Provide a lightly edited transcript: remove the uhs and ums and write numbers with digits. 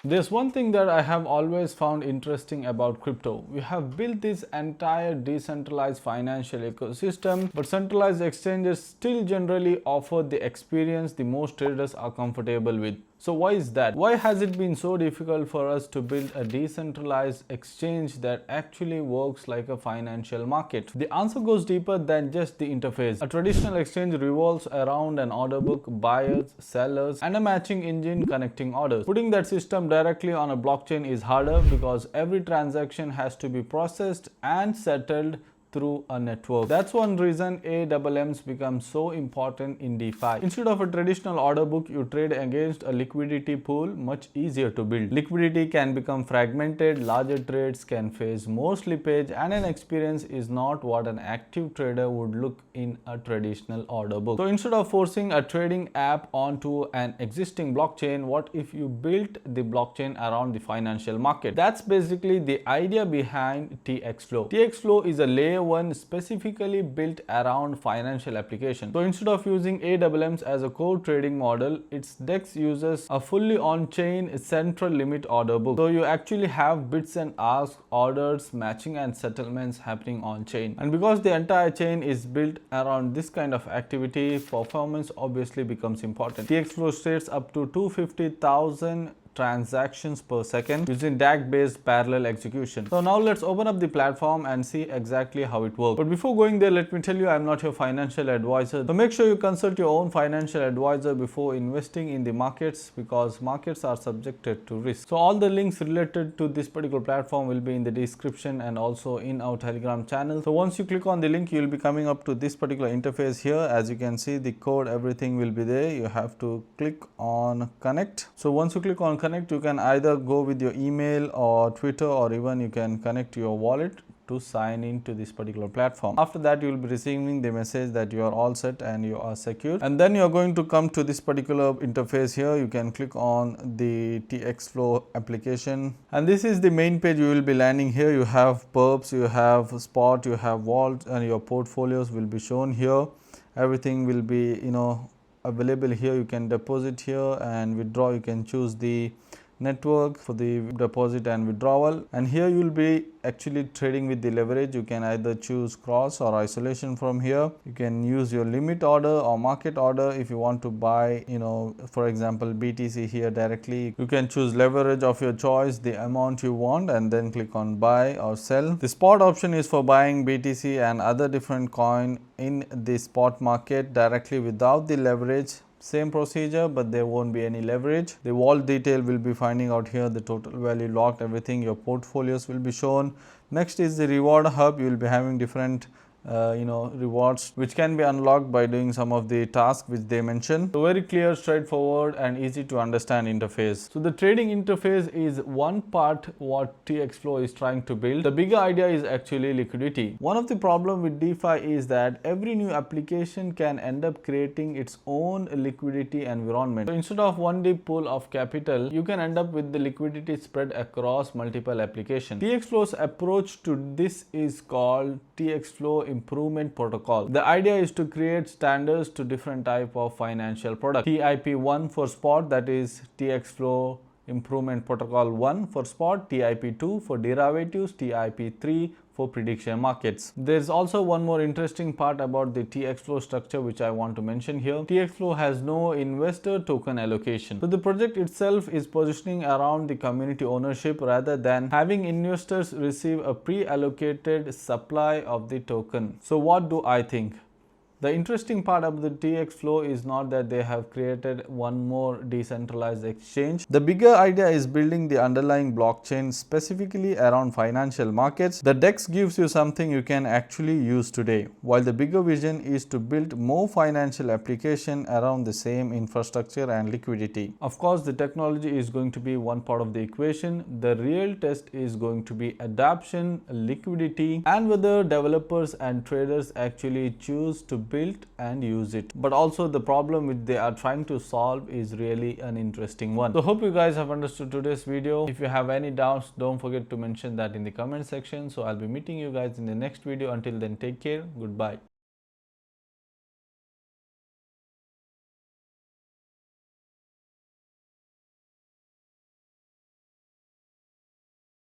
There's one thing that I have always found interesting about crypto. We have built this entire decentralized financial ecosystem, but centralized exchanges still generally offer the experience the most traders are comfortable with. So why is that? Why has it been so difficult for us to build a decentralized exchange that actually works like a financial market? The answer goes deeper than just the interface. A traditional exchange revolves around an order book, buyers, sellers, and a matching engine connecting orders. Putting that system directly on a blockchain is harder because every transaction has to be processed and settled through a network. That's one reason AMMs become so important in DeFi. Instead of a traditional order book, you trade against a liquidity pool, much easier to build. Liquidity can become fragmented, larger trades can face more slippage, and an experience is not what an active trader would look in a traditional order book. So instead of forcing a trading app onto an existing blockchain, what if you built the blockchain around the financial market? That's basically the idea behind TxFlow. TxFlow is a layer 1 specifically built around financial applications. So instead of using AMMs as a core trading model, its DEX uses a fully on-chain central limit order book. So you actually have bids and asks, orders, matching and settlements happening on-chain. And because the entire chain is built around this kind of activity, performance obviously becomes important. TxFlow states up to 250,000 transactions per second using DAG based parallel execution. So now let's open up the platform and see exactly how it works. But before going there, let me tell you I'm not your financial advisor. So make sure you consult your own financial advisor before investing in the markets, because markets are subjected to risk. So all the links related to this particular platform will be in the description and also in our Telegram channel. So once you click on the link, you'll be coming up to this particular interface here. As you can see, the code, everything will be there. You have to click on connect. So once you click on connect, you can either go with your email or Twitter, or even you can connect your wallet to sign in to this particular platform. After that, you will be receiving the message that you are all set and you are secure, and then you are going to come to this particular interface here. You can click on the TxFlow application, and this is the main page. You will be landing here. You have perps, you have spot, you have vault, and your portfolios will be shown here. Everything will be available here. You can deposit here and withdraw. You can choose the network for the deposit and withdrawal, and here you will be actually trading with the leverage. You can either choose cross or isolation from here. You can use your limit order or market order. If you want to buy, for example, BTC here directly, you can choose leverage of your choice, the amount you want, and then click on buy or sell. The spot option is for buying BTC and other different coin in the spot market directly without the leverage. Same procedure, but there won't be any leverage. The vault detail will be finding out here, the total value locked, everything. Your portfolios will be shown. Next is the reward hub. You will be having different rewards which can be unlocked by doing some of the tasks which they mention. So very clear, straightforward and easy to understand interface. So the trading interface is one part what TxFlow is trying to build. The bigger idea is actually liquidity. One of the problem with DeFi is that every new application can end up creating its own liquidity environment. So instead of one deep pool of capital, you can end up with the liquidity spread across multiple applications. TxFlow's approach to this is called TxFlow Improvement Protocol. The idea is to create standards to different type of financial products. TIP1 for spot, that is TxFlow Improvement Protocol 1 for spot, TIP2 for derivatives, TIP3 for prediction markets. There's also one more interesting part about the TxFlow structure which I want to mention here. TxFlow has no investor token allocation. So the project itself is positioning around the community ownership rather than having investors receive a pre-allocated supply of the token. So what do I think? The interesting part of the TxFlow is not that they have created one more decentralized exchange. The bigger idea is building the underlying blockchain specifically around financial markets. The DEX gives you something you can actually use today, while the bigger vision is to build more financial application around the same infrastructure and liquidity. Of course, the technology is going to be one part of the equation. The real test is going to be adoption, liquidity, and whether developers and traders actually choose to build and use it. But also the problem which they are trying to solve is really an interesting one. So hope you guys have understood today's video. If you have any doubts, don't forget to mention that in the comment section. So I'll be meeting you guys in the next video. Until then, take care. Goodbye.